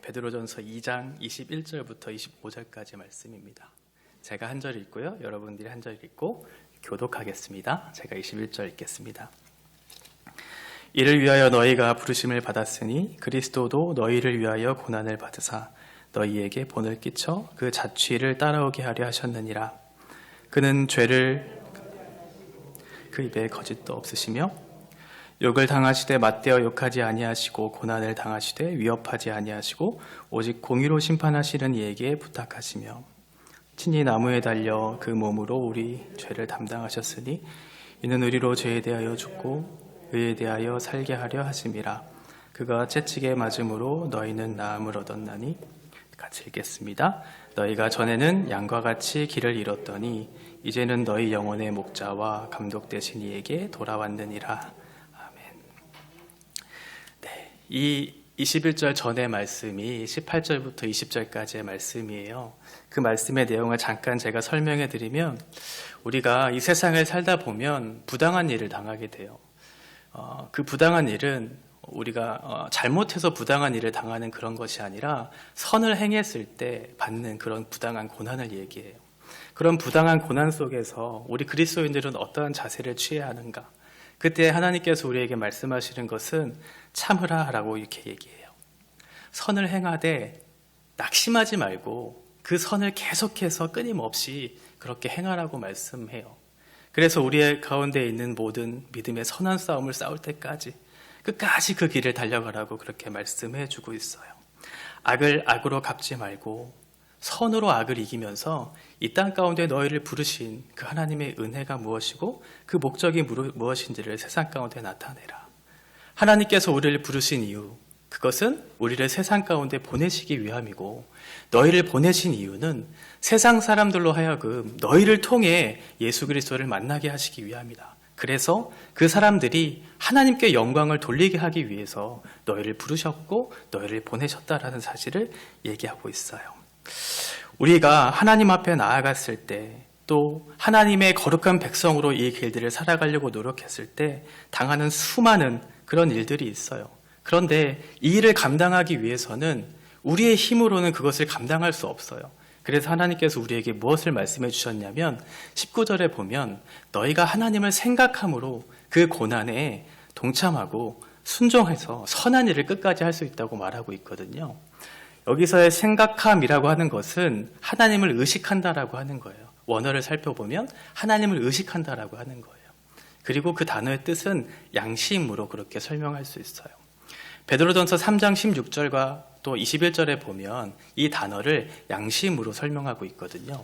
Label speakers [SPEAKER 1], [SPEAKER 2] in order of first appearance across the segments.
[SPEAKER 1] 베드로전서 2장 21절부터 25절까지 말씀입니다. 제가 한 절 읽고요. 여러분들이 한 절 읽고 교독하겠습니다. 제가 21절 읽겠습니다. 이를 위하여 너희가 부르심을 받았으니 그리스도도 너희를 위하여 고난을 받으사 너희에게 본을 끼쳐 그 자취를 따라오게 하려 하셨느니라. 그는 죄를 그 입에 거짓도 없으시며 욕을 당하시되 맞대어 욕하지 아니하시고 고난을 당하시되 위협하지 아니하시고 오직 공의로 심판하시는 이에게 부탁하시며 친히 나무에 달려 그 몸으로 우리 죄를 담당하셨으니 이는 우리로 죄에 대하여 죽고 의에 대하여 살게 하려 하심이라. 그가 채찍에 맞음으로 너희는 나음을 얻었나니. 같이 읽겠습니다. 너희가 전에는 양과 같이 길을 잃었더니 이제는 너희 영혼의 목자와 감독 되신 이에게 돌아왔느니라. 이 21절 전의 말씀이 18절부터 20절까지의 말씀이에요. 그 말씀의 내용을 잠깐 제가 설명해 드리면 우리가 이 세상을 살다 보면 부당한 일을 당하게 돼요. 그 부당한 일은 우리가 잘못해서 부당한 일을 당하는 그런 것이 아니라 선을 행했을 때 받는 그런 부당한 고난을 얘기해요. 그런 부당한 고난 속에서 우리 그리스도인들은 어떠한 자세를 취해야 하는가? 그때 하나님께서 우리에게 말씀하시는 것은 참으라 라고 이렇게 얘기해요. 선을 행하되 낙심하지 말고 그 선을 계속해서 끊임없이 그렇게 행하라고 말씀해요. 그래서 우리의 가운데 있는 모든 믿음의 선한 싸움을 싸울 때까지 끝까지 그 길을 달려가라고 그렇게 말씀해 주고 있어요. 악을 악으로 갚지 말고 선으로 악을 이기면서 이 땅 가운데 너희를 부르신 그 하나님의 은혜가 무엇이고 그 목적이 무엇인지를 세상 가운데 나타내라. 하나님께서 우리를 부르신 이유, 그것은 우리를 세상 가운데 보내시기 위함이고 너희를 보내신 이유는 세상 사람들로 하여금 너희를 통해 예수 그리스도를 만나게 하시기 위함이다. 그래서 그 사람들이 하나님께 영광을 돌리게 하기 위해서 너희를 부르셨고 너희를 보내셨다라는 사실을 얘기하고 있어요. 우리가 하나님 앞에 나아갔을 때 또 하나님의 거룩한 백성으로 이 길들을 살아가려고 노력했을 때 당하는 수많은 그런 일들이 있어요. 그런데 이 일을 감당하기 위해서는 우리의 힘으로는 그것을 감당할 수 없어요. 그래서 하나님께서 우리에게 무엇을 말씀해 주셨냐면 19절에 보면 너희가 하나님을 생각함으로 그 고난에 동참하고 순종해서 선한 일을 끝까지 할 수 있다고 말하고 있거든요. 여기서의 생각함이라고 하는 것은 하나님을 의식한다라고 하는 거예요. 원어를 살펴보면 하나님을 의식한다라고 하는 거예요. 그리고 그 단어의 뜻은 양심으로 그렇게 설명할 수 있어요. 베드로전서 3장 16절과 또 21절에 보면 이 단어를 양심으로 설명하고 있거든요.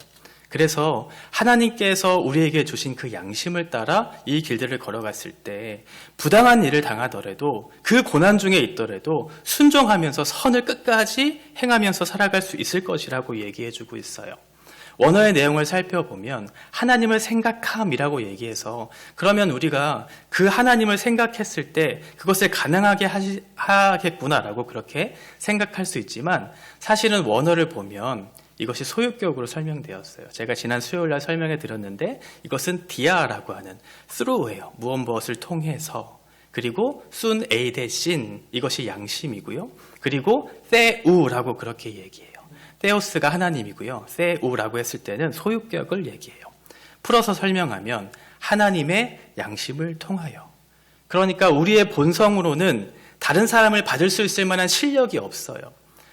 [SPEAKER 1] 그래서 하나님께서 우리에게 주신 그 양심을 따라 이 길들을 걸어갔을 때 부당한 일을 당하더라도 그 고난 중에 있더라도 순종하면서 선을 끝까지 행하면서 살아갈 수 있을 것이라고 얘기해주고 있어요. 원어의 내용을 살펴보면 하나님을 생각함이라고 얘기해서 그러면 우리가 그 하나님을 생각했을 때 그것을 가능하게 하겠구나라고 그렇게 생각할 수 있지만 사실은 원어를 보면 이것이 소유격으로 설명되었어요. 제가 지난 수요일날 설명해 드렸는데 이것은 디아라고 하는 through예요. 무엇을 통해서. 그리고 순 에이데 신 이것이 양심이고요. 그리고 세우라고 그렇게 얘기해요. 테오스가 하나님이고요. 세우라고 했을 때는 소유격을 얘기해요. 풀어서 설명하면 하나님의 양심을 통하여. 그러니까 우리의 본성으로는 다른 사람을 받을 수 있을 만한 실력이 없어요.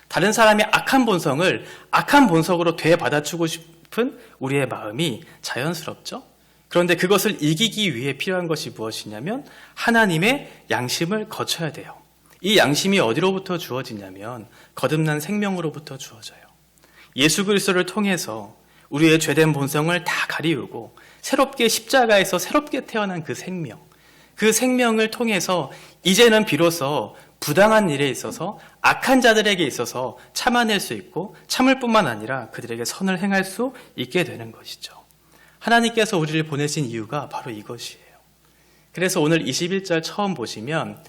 [SPEAKER 1] 다른 사람의 악한 본성을 악한 본성으로 되받아주고 싶은 우리의 마음이 자연스럽죠. 그런데 그것을 이기기 위해 필요한 것이 무엇이냐면 하나님의 양심을 거쳐야 돼요. 이 양심이 어디로부터 주어지냐면 거듭난 생명으로부터 주어져요. 예수 그리스도를 통해서 우리의 죄된 본성을 다 가리우고 새롭게 십자가에서 새롭게 태어난 그 생명을 통해서 이제는 비로소 부당한 일에 있어서 악한 자들에게 있어서 참아낼 수 있고 참을 뿐만 아니라 그들에게 선을 행할 수 있게 되는 것이죠. 하나님께서 우리를 보내신 이유가 바로 이것이에요. 그래서 오늘 21절 처음 보시면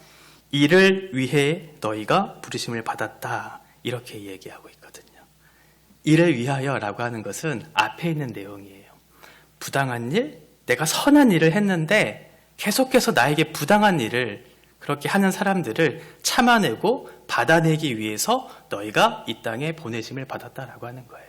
[SPEAKER 1] 이를 위해 너희가 부르심을 받았다 이렇게 얘기하고 있거든요. 이를 위하여라고 하는 것은 앞에 있는 내용이에요. 부당한 일, 내가 선한 일을 했는데 계속해서 나에게 부당한 일을 그렇게 하는 사람들을 참아내고 받아내기 위해서 너희가 이 땅에 보내심을 받았다라고 하는 거예요.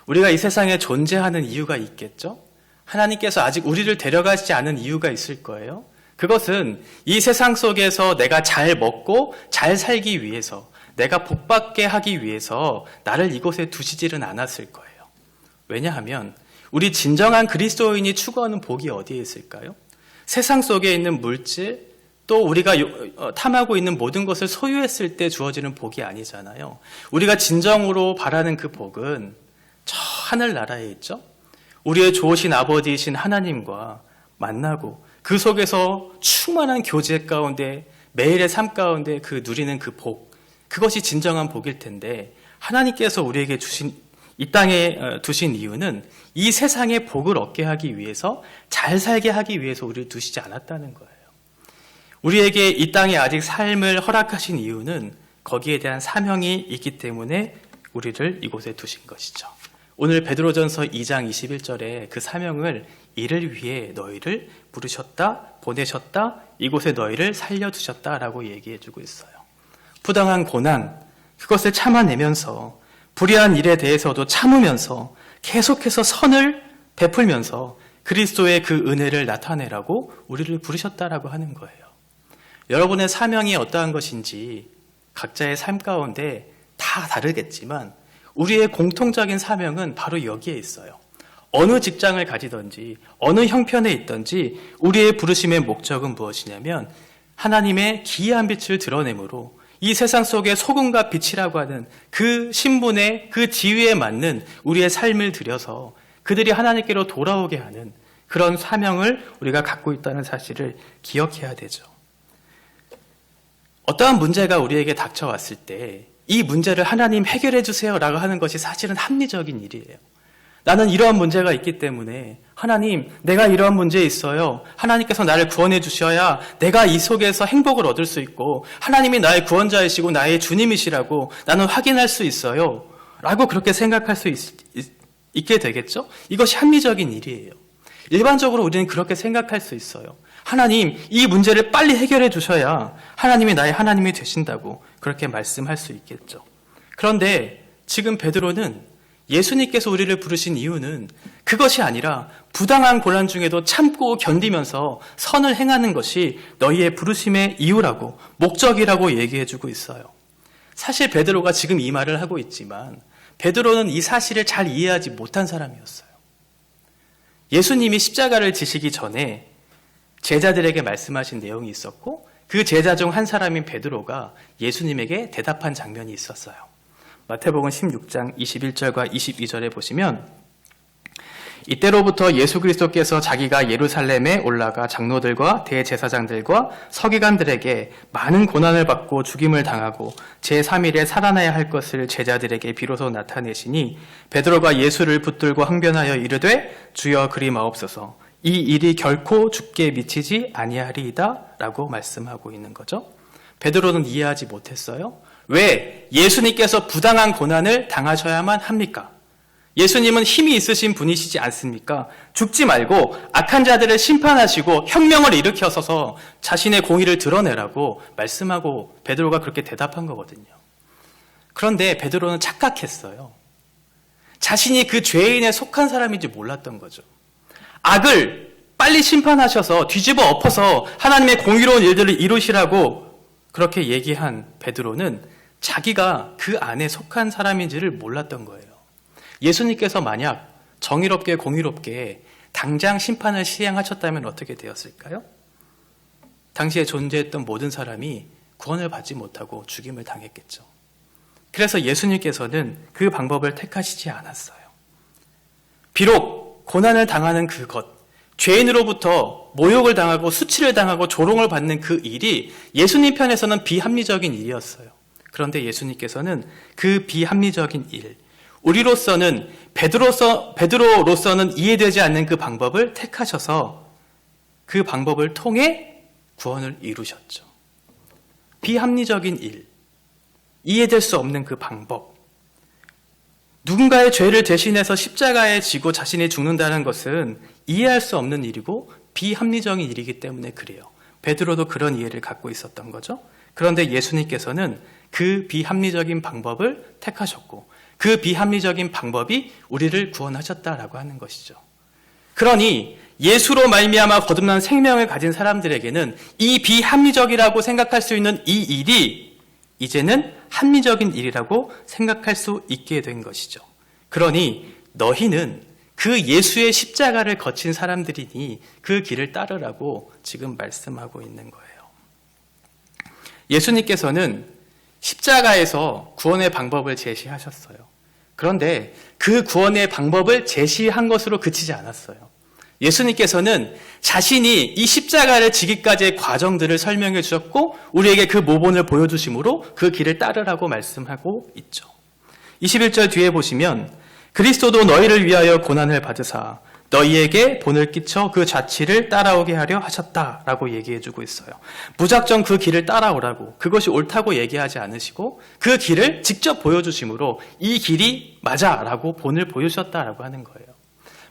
[SPEAKER 1] 우리가 이 세상에 존재하는 이유가 있겠죠? 하나님께서 아직 우리를 데려가시지 않은 이유가 있을 거예요. 그것은 이 세상 속에서 내가 잘 먹고 잘 살기 위해서, 내가 복받게 하기 위해서 나를 이곳에 두시지는 않았을 거예요. 왜냐하면 우리 진정한 그리스도인이 추구하는 복이 어디에 있을까요? 세상 속에 있는 물질, 또 우리가 탐하고 있는 모든 것을 소유했을 때 주어지는 복이 아니잖아요. 우리가 진정으로 바라는 그 복은 저 하늘나라에 있죠. 우리의 좋으신 아버지이신 하나님과 만나고 그 속에서 충만한 교제 가운데 매일의 삶 가운데 그 누리는 그 복, 그것이 진정한 복일 텐데 하나님께서 우리에게 주신 이 땅에 두신 이유는 이 세상의 복을 얻게 하기 위해서, 잘 살게 하기 위해서 우리를 두시지 않았다는 거예요. 우리에게 이 땅에 아직 삶을 허락하신 이유는 거기에 대한 사명이 있기 때문에 우리를 이곳에 두신 것이죠. 오늘 베드로전서 2장 21절에 그 사명을 이를 위해 너희를 부르셨다, 보내셨다, 이곳에 너희를 살려두셨다라고 얘기해주고 있어요. 부당한 고난, 그것을 참아내면서 불의한 일에 대해서도 참으면서 계속해서 선을 베풀면서 그리스도의 그 은혜를 나타내라고 우리를 부르셨다라고 하는 거예요. 여러분의 사명이 어떠한 것인지 각자의 삶 가운데 다 다르겠지만 우리의 공통적인 사명은 바로 여기에 있어요. 어느 직장을 가지든지 어느 형편에 있든지 우리의 부르심의 목적은 무엇이냐면 하나님의 기이한 빛을 드러내므로 이 세상 속에 소금과 빛이라고 하는 그 신분의 그 지위에 맞는 우리의 삶을 들여서 그들이 하나님께로 돌아오게 하는 그런 사명을 우리가 갖고 있다는 사실을 기억해야 되죠. 어떠한 문제가 우리에게 닥쳐왔을 때 이 문제를 하나님 해결해 주세요라고 하는 것이 사실은 합리적인 일이에요. 나는 이러한 문제가 있기 때문에 하나님, 내가 이러한 문제에 있어요. 하나님께서 나를 구원해 주셔야 내가 이 속에서 행복을 얻을 수 있고 하나님이 나의 구원자이시고 나의 주님이시라고 나는 확인할 수 있어요. 라고 그렇게 생각할 수 있게 되겠죠? 이것이 합리적인 일이에요. 일반적으로 우리는 그렇게 생각할 수 있어요. 하나님, 이 문제를 빨리 해결해 주셔야 하나님이 나의 하나님이 되신다고 그렇게 말씀할 수 있겠죠. 그런데 지금 베드로는 예수님께서 우리를 부르신 이유는 그것이 아니라 부당한 고난 중에도 참고 견디면서 선을 행하는 것이 너희의 부르심의 이유라고, 목적이라고 얘기해주고 있어요. 사실 베드로가 지금 이 말을 하고 있지만 베드로는 이 사실을 잘 이해하지 못한 사람이었어요. 예수님이 십자가를 지시기 전에 제자들에게 말씀하신 내용이 있었고 그 제자 중 한 사람인 베드로가 예수님에게 대답한 장면이 있었어요. 마태복음 16장 21절과 22절에 보시면 이때로부터 예수 그리스도께서 자기가 예루살렘에 올라가 장로들과 대제사장들과 서기관들에게 많은 고난을 받고 죽임을 당하고 제3일에 살아나야 할 것을 제자들에게 비로소 나타내시니 베드로가 예수를 붙들고 항변하여 이르되 주여 그리 마옵소서 이 일이 결코 죽게 미치지 아니하리이다 라고 말씀하고 있는 거죠. 베드로는 이해하지 못했어요. 왜 예수님께서 부당한 고난을 당하셔야만 합니까? 예수님은 힘이 있으신 분이시지 않습니까? 죽지 말고 악한 자들을 심판하시고 혁명을 일으켜서서 자신의 공의를 드러내라고 말씀하고 베드로가 그렇게 대답한 거거든요. 그런데 베드로는 착각했어요. 자신이 그 죄인에 속한 사람인지 몰랐던 거죠. 악을 빨리 심판하셔서 뒤집어 엎어서 하나님의 공의로운 일들을 이루시라고 그렇게 얘기한 베드로는 자기가 그 안에 속한 사람인지를 몰랐던 거예요. 예수님께서 만약 정의롭게 공의롭게 당장 심판을 시행하셨다면 어떻게 되었을까요? 당시에 존재했던 모든 사람이 구원을 받지 못하고 죽임을 당했겠죠. 그래서 예수님께서는 그 방법을 택하시지 않았어요. 비록 고난을 당하는 그것, 죄인으로부터 모욕을 당하고 수치를 당하고 조롱을 받는 그 일이 예수님 편에서는 비합리적인 일이었어요. 그런데 예수님께서는 그 비합리적인 일, 우리로서는 베드로로서는 이해되지 않는 그 방법을 택하셔서 그 방법을 통해 구원을 이루셨죠. 비합리적인 일, 이해될 수 없는 그 방법, 누군가의 죄를 대신해서 십자가에 지고 자신이 죽는다는 것은 이해할 수 없는 일이고 비합리적인 일이기 때문에 그래요. 베드로도 그런 이해를 갖고 있었던 거죠. 그런데 예수님께서는 그 비합리적인 방법을 택하셨고 그 비합리적인 방법이 우리를 구원하셨다라고 하는 것이죠. 그러니 예수로 말미암아 거듭난 생명을 가진 사람들에게는 이 비합리적이라고 생각할 수 있는 이 일이 이제는 합리적인 일이라고 생각할 수 있게 된 것이죠. 그러니 너희는 그 예수의 십자가를 거친 사람들이니 그 길을 따르라고 지금 말씀하고 있는 거예요. 예수님께서는 십자가에서 구원의 방법을 제시하셨어요. 그런데 그 구원의 방법을 제시한 것으로 그치지 않았어요. 예수님께서는 자신이 이 십자가를 지기까지의 과정들을 설명해 주셨고 우리에게 그 모본을 보여주심으로 그 길을 따르라고 말씀하고 있죠. 21절 뒤에 보시면 그리스도도 너희를 위하여 고난을 받으사 너희에게 본을 끼쳐 그 자취를 따라오게 하려 하셨다라고 얘기해 주고 있어요. 무작정 그 길을 따라오라고, 그것이 옳다고 얘기하지 않으시고 그 길을 직접 보여주심으로 이 길이 맞아라고 본을 보여주셨다라고 하는 거예요.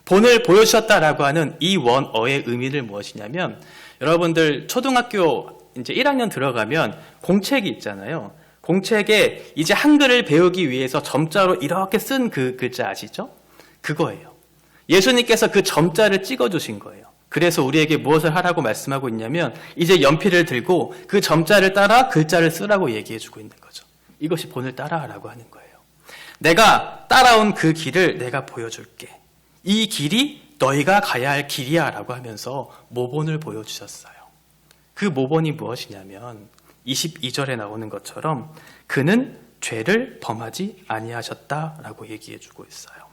[SPEAKER 1] 본을 보여주셨다라고 하는 이 원어의 의미는 무엇이냐면, 여러분들 초등학교 이제 1학년 들어가면 공책이 있잖아요. 공책에 이제 한글을 배우기 위해서 점자로 이렇게 쓴 그 글자 아시죠? 그거예요. 예수님께서 그 점자를 찍어주신 거예요. 그래서 우리에게 무엇을 하라고 말씀하고 있냐면 이제 연필을 들고 그 점자를 따라 글자를 쓰라고 얘기해주고 있는 거죠. 이것이 본을 따라하라고 하는 거예요. 내가 따라온 그 길을 내가 보여줄게. 이 길이 너희가 가야 할 길이야 라고 하면서 모본을 보여주셨어요. 그 모본이 무엇이냐면 22절에 나오는 것처럼 그는 죄를 범하지 아니하셨다라고 얘기해주고 있어요.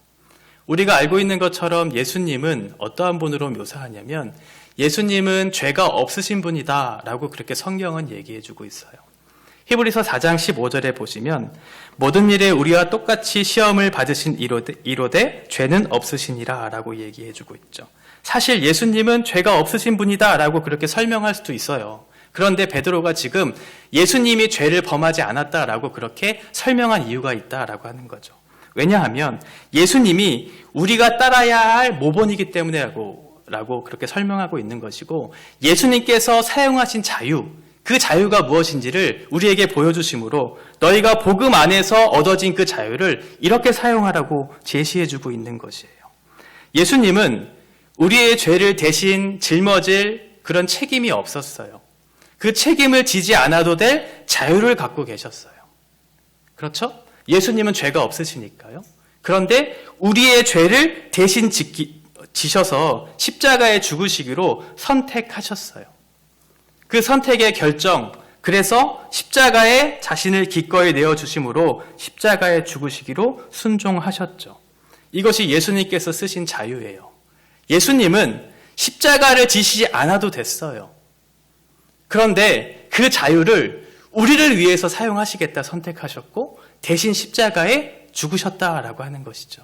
[SPEAKER 1] 우리가 알고 있는 것처럼 예수님은 어떠한 분으로 묘사하냐면 예수님은 죄가 없으신 분이다 라고 그렇게 성경은 얘기해주고 있어요. 히브리서 4장 15절에 보시면 모든 일에 우리와 똑같이 시험을 받으신 이로되 죄는 없으시니라 라고 얘기해주고 있죠. 사실 예수님은 죄가 없으신 분이다 라고 그렇게 설명할 수도 있어요. 그런데 베드로가 지금 예수님이 죄를 범하지 않았다라고 그렇게 설명한 이유가 있다라고 하는 거죠. 왜냐하면 예수님이 우리가 따라야 할 모본이기 때문에 라고 그렇게 설명하고 있는 것이고 예수님께서 사용하신 자유, 그 자유가 무엇인지를 우리에게 보여주심으로 너희가 복음 안에서 얻어진 그 자유를 이렇게 사용하라고 제시해주고 있는 것이에요. 예수님은 우리의 죄를 대신 짊어질 그런 책임이 없었어요. 그 책임을 지지 않아도 될 자유를 갖고 계셨어요. 그렇죠? 예수님은 죄가 없으시니까요. 그런데 우리의 죄를 대신 지셔서 십자가에 죽으시기로 선택하셨어요. 그 선택의 결정, 그래서 십자가에 자신을 기꺼이 내어주심으로 십자가에 죽으시기로 순종하셨죠. 이것이 예수님께서 쓰신 자유예요. 예수님은 십자가를 지시지 않아도 됐어요. 그런데 그 자유를 우리를 위해서 사용하시겠다 선택하셨고 대신 십자가에 죽으셨다라고 하는 것이죠.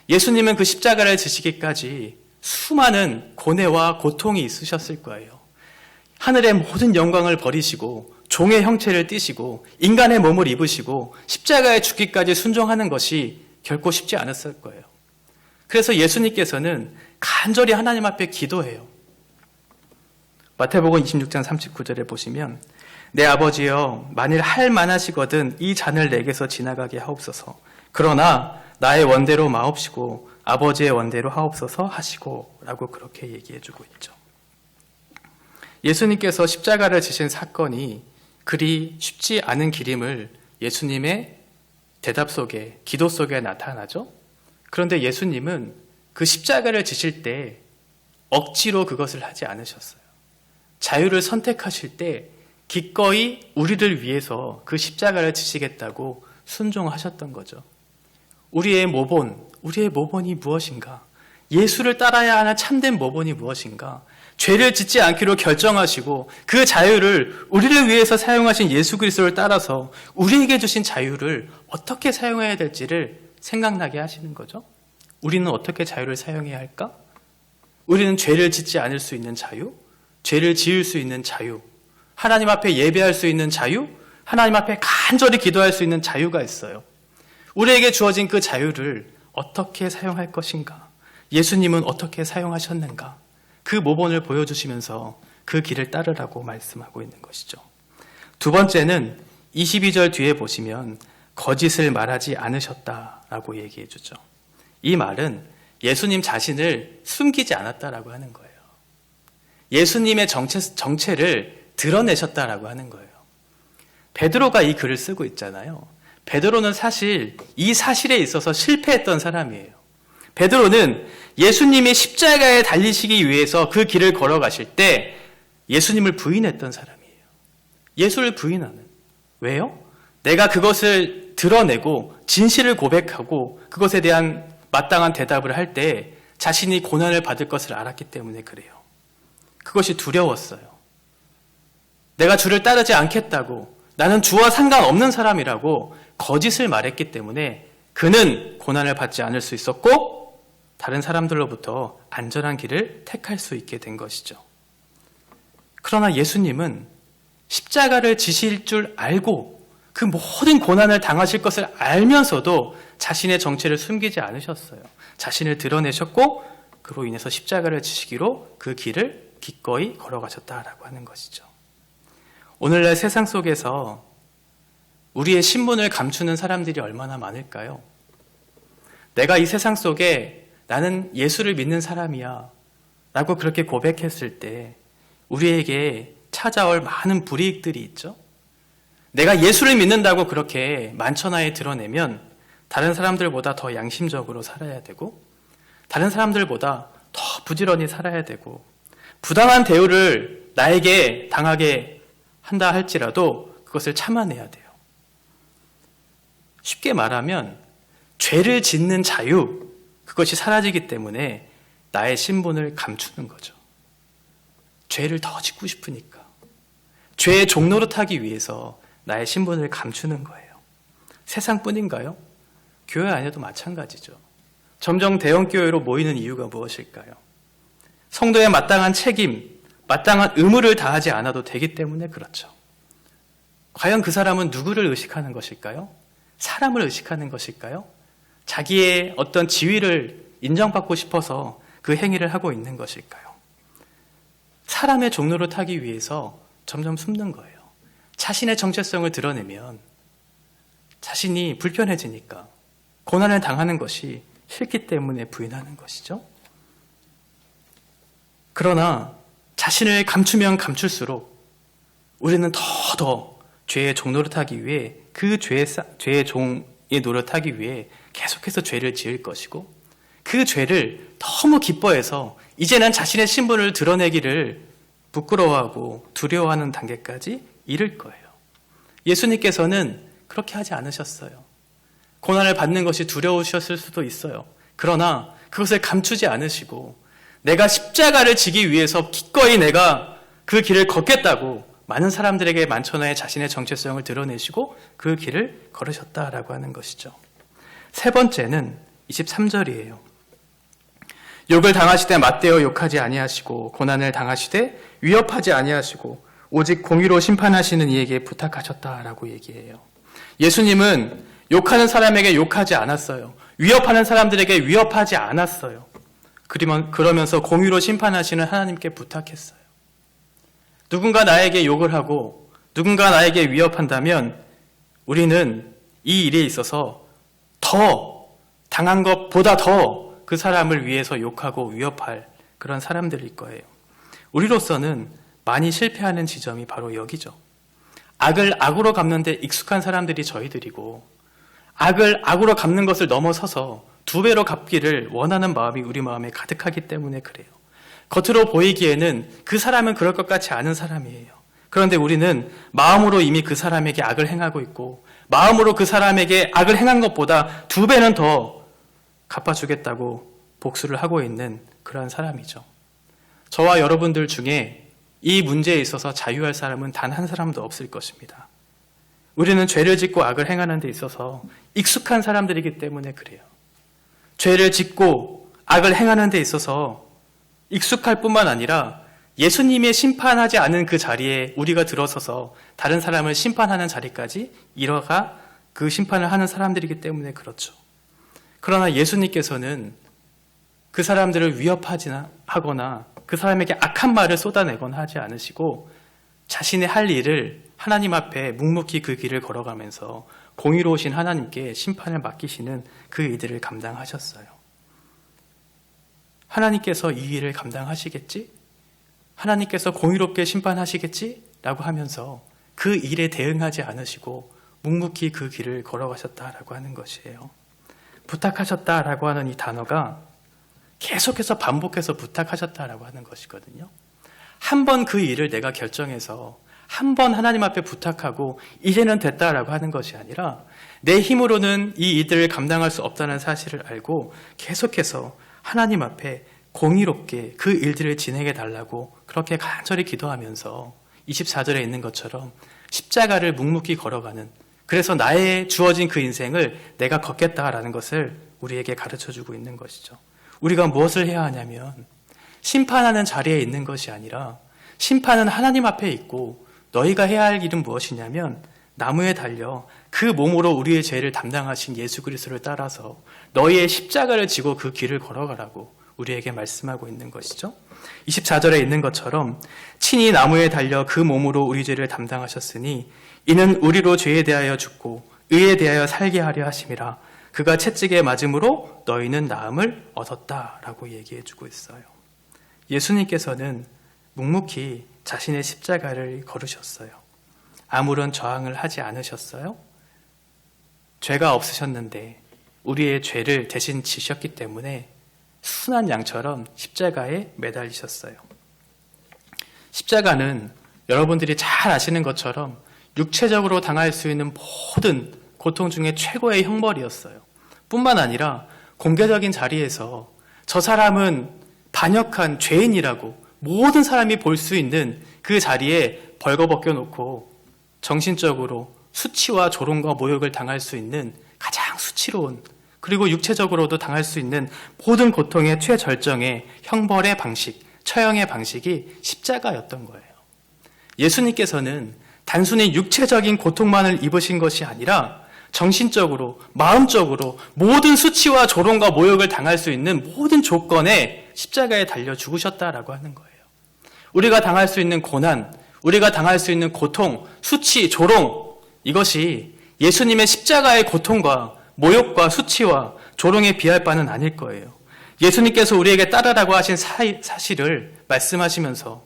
[SPEAKER 1] 예수님은 그 십자가를 지시기까지 수많은 고뇌와 고통이 있으셨을 거예요. 하늘의 모든 영광을 버리시고 종의 형체를 띠시고 인간의 몸을 입으시고 십자가에 죽기까지 순종하는 것이 결코 쉽지 않았을 거예요. 그래서 예수님께서는 간절히 하나님 앞에 기도해요. 마태복음 26장 39절에 보시면 내 아버지여 만일 할 만하시거든 이 잔을 내게서 지나가게 하옵소서. 그러나 나의 원대로 마옵시고 아버지의 원대로 하옵소서 하시고 라고 그렇게 얘기해주고 있죠. 예수님께서 십자가를 지신 사건이 그리 쉽지 않은 길임을 예수님의 대답 속에, 기도 속에 나타나죠. 그런데 예수님은 그 십자가를 지실 때 억지로 그것을 하지 않으셨어요. 자유를 선택하실 때 기꺼이 우리를 위해서 그 십자가를 지시겠다고 순종하셨던 거죠. 우리의 모본이 무엇인가? 예수를 따라야 하는 참된 모본이 무엇인가? 죄를 짓지 않기로 결정하시고 그 자유를 우리를 위해서 사용하신 예수 그리스도를 따라서 우리에게 주신 자유를 어떻게 사용해야 될지를 생각나게 하시는 거죠. 우리는 어떻게 자유를 사용해야 할까? 우리는 죄를 짓지 않을 수 있는 자유, 죄를 지을 수 있는 자유, 하나님 앞에 예배할 수 있는 자유, 하나님 앞에 간절히 기도할 수 있는 자유가 있어요. 우리에게 주어진 그 자유를 어떻게 사용할 것인가? 예수님은 어떻게 사용하셨는가? 그 모본을 보여주시면서 그 길을 따르라고 말씀하고 있는 것이죠. 두 번째는 22절 뒤에 보시면 거짓을 말하지 않으셨다라고 얘기해 주죠. 이 말은 예수님 자신을 숨기지 않았다라고 하는 거예요. 예수님의 정체를 드러내셨다라고 하는 거예요. 베드로가 이 글을 쓰고 있잖아요. 베드로는 사실 이 사실에 있어서 실패했던 사람이에요. 베드로는 예수님이 십자가에 달리시기 위해서 그 길을 걸어가실 때 예수님을 부인했던 사람이에요. 예수를 부인하는. 왜요? 내가 그것을 드러내고 진실을 고백하고 그것에 대한 마땅한 대답을 할 때 자신이 고난을 받을 것을 알았기 때문에 그래요. 그것이 두려웠어요. 내가 주를 따르지 않겠다고, 나는 주와 상관없는 사람이라고 거짓을 말했기 때문에 그는 고난을 받지 않을 수 있었고 다른 사람들로부터 안전한 길을 택할 수 있게 된 것이죠. 그러나 예수님은 십자가를 지실 줄 알고 그 모든 고난을 당하실 것을 알면서도 자신의 정체를 숨기지 않으셨어요. 자신을 드러내셨고 그로 인해서 십자가를 지시기로 그 길을 기꺼이 걸어가셨다라고 하는 것이죠. 오늘날 세상 속에서 우리의 신분을 감추는 사람들이 얼마나 많을까요? 내가 이 세상 속에 나는 예수를 믿는 사람이야 라고 그렇게 고백했을 때 우리에게 찾아올 많은 불이익들이 있죠. 내가 예수를 믿는다고 그렇게 만천하에 드러내면 다른 사람들보다 더 양심적으로 살아야 되고 다른 사람들보다 더 부지런히 살아야 되고 부당한 대우를 나에게 당하게 한다 할지라도 그것을 참아내야 돼요. 쉽게 말하면 죄를 짓는 자유, 그것이 사라지기 때문에 나의 신분을 감추는 거죠. 죄를 더 짓고 싶으니까. 죄의 종노릇하기 위해서 나의 신분을 감추는 거예요. 세상뿐인가요? 교회 안에도 마찬가지죠. 점점 대형교회로 모이는 이유가 무엇일까요? 성도의 마땅한 책임, 마땅한 의무를 다하지 않아도 되기 때문에 그렇죠. 과연 그 사람은 누구를 의식하는 것일까요? 사람을 의식하는 것일까요? 자기의 어떤 지위를 인정받고 싶어서 그 행위를 하고 있는 것일까요? 사람의 종로를 타기 위해서 점점 숨는 거예요. 자신의 정체성을 드러내면 자신이 불편해지니까 고난을 당하는 것이 싫기 때문에 부인하는 것이죠. 그러나 자신을 감추면 감출수록 우리는 더 죄의 종노릇하기 위해 그 죄의 종의 노릇하기 위해 계속해서 죄를 지을 것이고 그 죄를 너무 기뻐해서 이제는 자신의 신분을 드러내기를 부끄러워하고 두려워하는 단계까지 이를 거예요. 예수님께서는 그렇게 하지 않으셨어요. 고난을 받는 것이 두려우셨을 수도 있어요. 그러나 그것을 감추지 않으시고 내가 십자가를 지기 위해서 기꺼이 내가 그 길을 걷겠다고 많은 사람들에게 만천하에 자신의 정체성을 드러내시고 그 길을 걸으셨다라고 하는 것이죠. 세 번째는 23절이에요. 욕을 당하시되 맞대어 욕하지 아니하시고 고난을 당하시되 위협하지 아니하시고 오직 공의로 심판하시는 이에게 부탁하셨다라고 얘기해요. 예수님은 욕하는 사람에게 욕하지 않았어요. 위협하는 사람들에게 위협하지 않았어요. 그러면서 공의로 심판하시는 하나님께 부탁했어요. 누군가 나에게 욕을 하고 누군가 나에게 위협한다면 우리는 이 일에 있어서 더 당한 것보다 더 그 사람을 위해서 욕하고 위협할 그런 사람들일 거예요. 우리로서는 많이 실패하는 지점이 바로 여기죠. 악을 악으로 갚는데 익숙한 사람들이 저희들이고 악을 악으로 갚는 것을 넘어서서 두 배로 갚기를 원하는 마음이 우리 마음에 가득하기 때문에 그래요. 겉으로 보이기에는 그 사람은 그럴 것 같지 않은 사람이에요. 그런데 우리는 마음으로 이미 그 사람에게 악을 행하고 있고 마음으로 그 사람에게 악을 행한 것보다 두 배는 더 갚아주겠다고 복수를 하고 있는 그러한 사람이죠. 저와 여러분들 중에 이 문제에 있어서 자유할 사람은 단 한 사람도 없을 것입니다. 우리는 죄를 짓고 악을 행하는 데 있어서 익숙한 사람들이기 때문에 그래요. 죄를 짓고 악을 행하는 데 있어서 익숙할 뿐만 아니라 예수님이 심판하지 않은 그 자리에 우리가 들어서서 다른 사람을 심판하는 자리까지 이뤄가 그 심판을 하는 사람들이기 때문에 그렇죠. 그러나 예수님께서는 그 사람들을 위협하거나 그 사람에게 악한 말을 쏟아내거나 하지 않으시고 자신의 할 일을 하나님 앞에 묵묵히 그 길을 걸어가면서 공의로우신 하나님께 심판을 맡기시는 그 일들을 감당하셨어요. 하나님께서 이 일을 감당하시겠지? 하나님께서 공의롭게 심판하시겠지? 라고 하면서 그 일에 대응하지 않으시고 묵묵히 그 길을 걸어가셨다라고 하는 것이에요. 부탁하셨다라고 하는 이 단어가 계속해서 반복해서 부탁하셨다라고 하는 것이거든요. 한 번 그 일을 내가 결정해서 한 번 하나님 앞에 부탁하고 이제는 됐다라고 하는 것이 아니라 내 힘으로는 이 일들을 감당할 수 없다는 사실을 알고 계속해서 하나님 앞에 공의롭게 그 일들을 진행해 달라고 그렇게 간절히 기도하면서 24절에 있는 것처럼 십자가를 묵묵히 걸어가는, 그래서 나의 주어진 그 인생을 내가 걷겠다라는 것을 우리에게 가르쳐주고 있는 것이죠. 우리가 무엇을 해야 하냐면 심판하는 자리에 있는 것이 아니라 심판은 하나님 앞에 있고 너희가 해야 할 일은 무엇이냐면 나무에 달려 그 몸으로 우리의 죄를 담당하신 예수 그리스도를 따라서 너희의 십자가를 지고 그 길을 걸어가라고 우리에게 말씀하고 있는 것이죠. 24절에 있는 것처럼 친히 나무에 달려 그 몸으로 우리 죄를 담당하셨으니 이는 우리로 죄에 대하여 죽고 의에 대하여 살게 하려 하심이라. 그가 채찍에 맞음으로 너희는 나음을 얻었다라고 얘기해주고 있어요. 예수님께서는 묵묵히 자신의 십자가를 걸으셨어요. 아무런 저항을 하지 않으셨어요. 죄가 없으셨는데 우리의 죄를 대신 지셨기 때문에 순한 양처럼 십자가에 매달리셨어요. 십자가는 여러분들이 잘 아시는 것처럼 육체적으로 당할 수 있는 모든 고통 중에 최고의 형벌이었어요. 뿐만 아니라 공개적인 자리에서 저 사람은 반역한 죄인이라고 모든 사람이 볼 수 있는 그 자리에 벌거벗겨 놓고 정신적으로 수치와 조롱과 모욕을 당할 수 있는 가장 수치로운, 그리고 육체적으로도 당할 수 있는 모든 고통의 최절정의 형벌의 방식, 처형의 방식이 십자가였던 거예요. 예수님께서는 단순히 육체적인 고통만을 입으신 것이 아니라 정신적으로, 마음적으로 모든 수치와 조롱과 모욕을 당할 수 있는 모든 조건에 십자가에 달려 죽으셨다라고 하는 거예요. 우리가 당할 수 있는 고난, 우리가 당할 수 있는 고통, 수치, 조롱, 이것이 예수님의 십자가의 고통과 모욕과 수치와 조롱에 비할 바는 아닐 거예요. 예수님께서 우리에게 따르라고 하신 사실을 말씀하시면서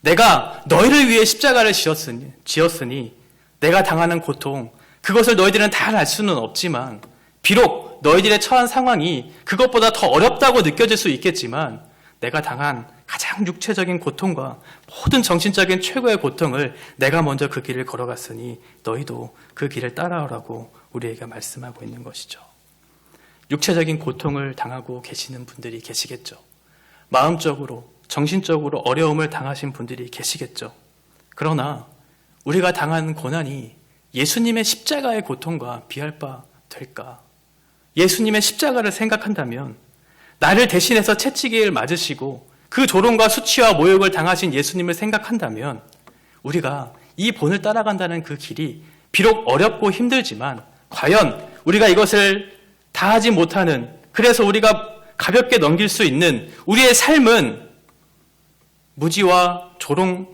[SPEAKER 1] 내가 너희를 위해 십자가를 지었으니 내가 당하는 고통, 그것을 너희들은 다 알 수는 없지만 비록 너희들의 처한 상황이 그것보다 더 어렵다고 느껴질 수 있겠지만 내가 당한 가장 육체적인 고통과 모든 정신적인 최고의 고통을 내가 먼저 그 길을 걸어갔으니 너희도 그 길을 따라오라고 우리에게 말씀하고 있는 것이죠. 육체적인 고통을 당하고 계시는 분들이 계시겠죠. 마음적으로, 정신적으로 어려움을 당하신 분들이 계시겠죠. 그러나 우리가 당하는 고난이 예수님의 십자가의 고통과 비할 바 될까? 예수님의 십자가를 생각한다면 나를 대신해서 채찍을 맞으시고 그 조롱과 수치와 모욕을 당하신 예수님을 생각한다면 우리가 이 본을 따라간다는 그 길이 비록 어렵고 힘들지만 과연 우리가 이것을 다 하지 못하는, 그래서 우리가 가볍게 넘길 수 있는 우리의 삶은 무지와 조롱,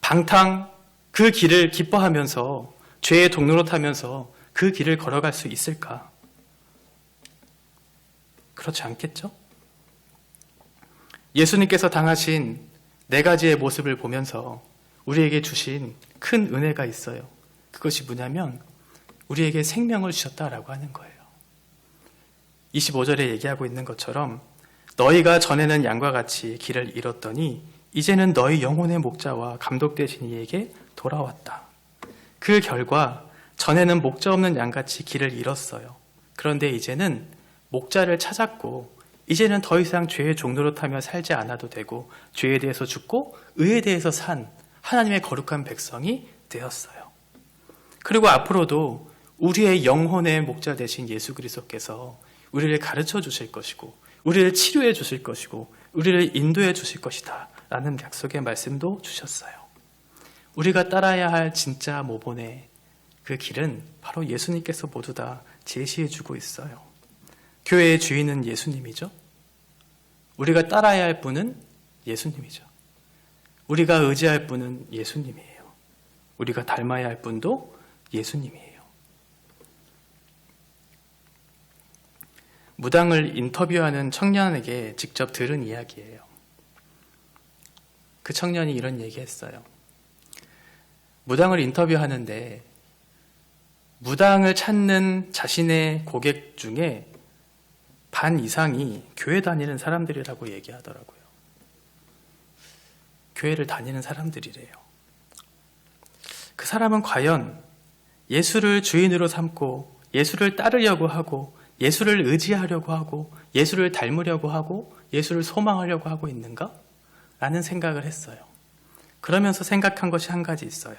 [SPEAKER 1] 방탕, 그 길을 기뻐하면서 죄의 동로로 타면서 그 길을 걸어갈 수 있을까? 그렇지 않겠죠? 예수님께서 당하신 4가지의 모습을 보면서 우리에게 주신 큰 은혜가 있어요. 그것이 뭐냐면 우리에게 생명을 주셨다라고 하는 거예요. 25절에 얘기하고 있는 것처럼 너희가 전에는 양과 같이 길을 잃었더니 이제는 너희 영혼의 목자와 감독되신 이에게 돌아왔다. 그 결과 전에는 목자 없는 양같이 길을 잃었어요. 그런데 이제는 목자를 찾았고 이제는 더 이상 죄의 종로로 타며 살지 않아도 되고 죄에 대해서 죽고 의에 대해서 산 하나님의 거룩한 백성이 되었어요. 그리고 앞으로도 우리의 영혼의 목자 되신 예수 그리스도께서 우리를 가르쳐 주실 것이고 우리를 치료해 주실 것이고 우리를 인도해 주실 것이다 라는 약속의 말씀도 주셨어요. 우리가 따라야 할 진짜 모본의 그 길은 바로 예수님께서 모두 다 제시해 주고 있어요. 교회의 주인은 예수님이죠. 우리가 따라야 할 분은 예수님이죠. 우리가 의지할 분은 예수님이에요. 우리가 닮아야 할 분도 예수님이에요. 무당을 인터뷰하는 청년에게 직접 들은 이야기예요. 그 청년이 이런 얘기했어요. 무당을 인터뷰하는데 무당을 찾는 자신의 고객 중에 반 이상이 교회 다니는 사람들이라고 얘기하더라고요. 교회를 다니는 사람들이래요. 그 사람은 과연 예수를 주인으로 삼고 예수를 따르려고 하고 예수를 의지하려고 하고 예수를 닮으려고 하고 예수를 소망하려고 하고 있는가? 라는 생각을 했어요. 그러면서 생각한 것이 한 가지 있어요.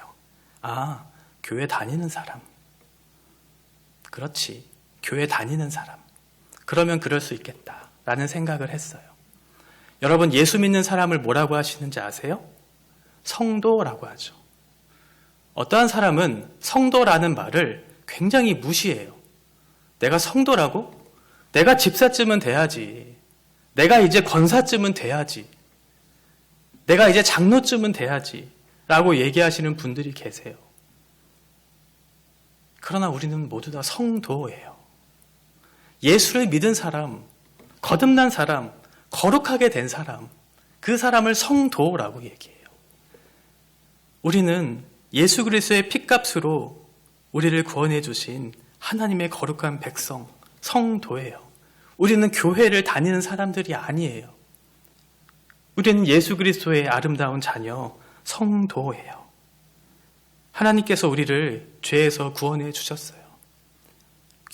[SPEAKER 1] 아, 교회 다니는 사람. 그렇지, 교회 다니는 사람. 그러면 그럴 수 있겠다 라는 생각을 했어요. 여러분, 예수 믿는 사람을 뭐라고 하시는지 아세요? 성도라고 하죠. 어떠한 사람은 성도라는 말을 굉장히 무시해요. 내가 성도라고? 내가 집사쯤은 돼야지. 내가 이제 권사쯤은 돼야지. 내가 이제 장로쯤은 돼야지. 라고 얘기하시는 분들이 계세요. 그러나 우리는 모두 다 성도예요. 예수를 믿은 사람, 거듭난 사람, 거룩하게 된 사람, 그 사람을 성도라고 얘기해요. 우리는 예수 그리스도의 핏값으로 우리를 구원해 주신 하나님의 거룩한 백성, 성도예요. 우리는 교회를 다니는 사람들이 아니에요. 우리는 예수 그리스도의 아름다운 자녀, 성도예요. 하나님께서 우리를 죄에서 구원해 주셨어요.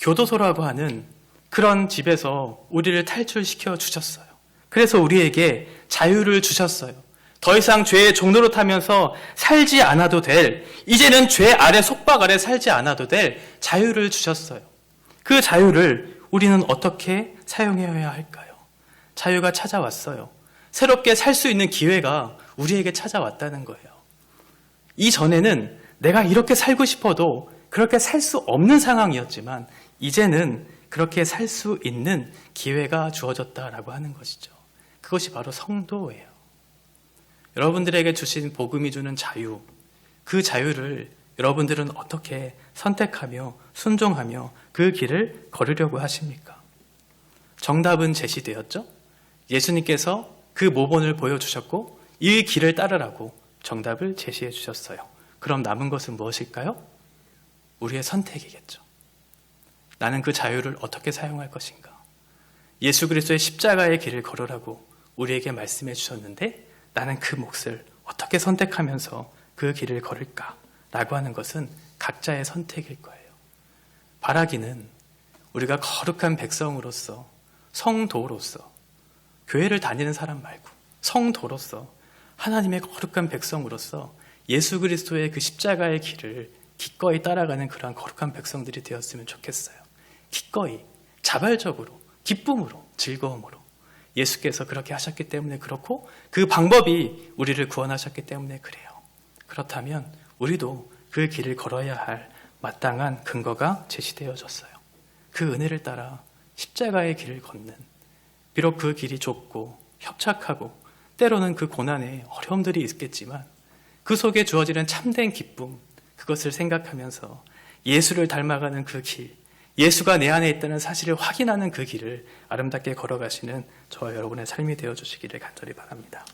[SPEAKER 1] 교도소라고 하는 그런 집에서 우리를 탈출시켜 주셨어요. 그래서 우리에게 자유를 주셨어요. 더 이상 죄의 종노릇 하면서 살지 않아도 될, 이제는 죄 아래 속박 아래 살지 않아도 될 자유를 주셨어요. 그 자유를 우리는 어떻게 사용해야 할까요? 자유가 찾아왔어요. 새롭게 살 수 있는 기회가 우리에게 찾아왔다는 거예요. 이전에는 내가 이렇게 살고 싶어도 그렇게 살 수 없는 상황이었지만 이제는 그렇게 살 수 있는 기회가 주어졌다라고 하는 것이죠. 그것이 바로 성도예요. 여러분들에게 주신 복음이 주는 자유, 그 자유를 여러분들은 어떻게 선택하며 순종하며 그 길을 걸으려고 하십니까? 정답은 제시되었죠? 예수님께서 그 모본을 보여주셨고 이 길을 따르라고 정답을 제시해 주셨어요. 그럼 남은 것은 무엇일까요? 우리의 선택이겠죠. 나는 그 자유를 어떻게 사용할 것인가? 예수 그리스도의 십자가의 길을 걸으라고 우리에게 말씀해 주셨는데 나는 그 몫을 어떻게 선택하면서 그 길을 걸을까? 라고 하는 것은 각자의 선택일 거예요. 바라기는 우리가 거룩한 백성으로서, 성도로서, 교회를 다니는 사람 말고 성도로서, 하나님의 거룩한 백성으로서 예수 그리스도의 그 십자가의 길을 기꺼이 따라가는 그러한 거룩한 백성들이 되었으면 좋겠어요. 기꺼이, 자발적으로, 기쁨으로, 즐거움으로. 예수께서 그렇게 하셨기 때문에 그렇고 그 방법이 우리를 구원하셨기 때문에 그래요. 그렇다면 우리도 그 길을 걸어야 할 마땅한 근거가 제시되어졌어요. 그 은혜를 따라 십자가의 길을 걷는, 비록 그 길이 좁고 협착하고 때로는 그 고난에 어려움들이 있겠지만 그 속에 주어지는 참된 기쁨, 그것을 생각하면서 예수를 닮아가는 그 길, 예수가 내 안에 있다는 사실을 확인하는 그 길을 아름답게 걸어가시는 저와 여러분의 삶이 되어주시기를 간절히 바랍니다.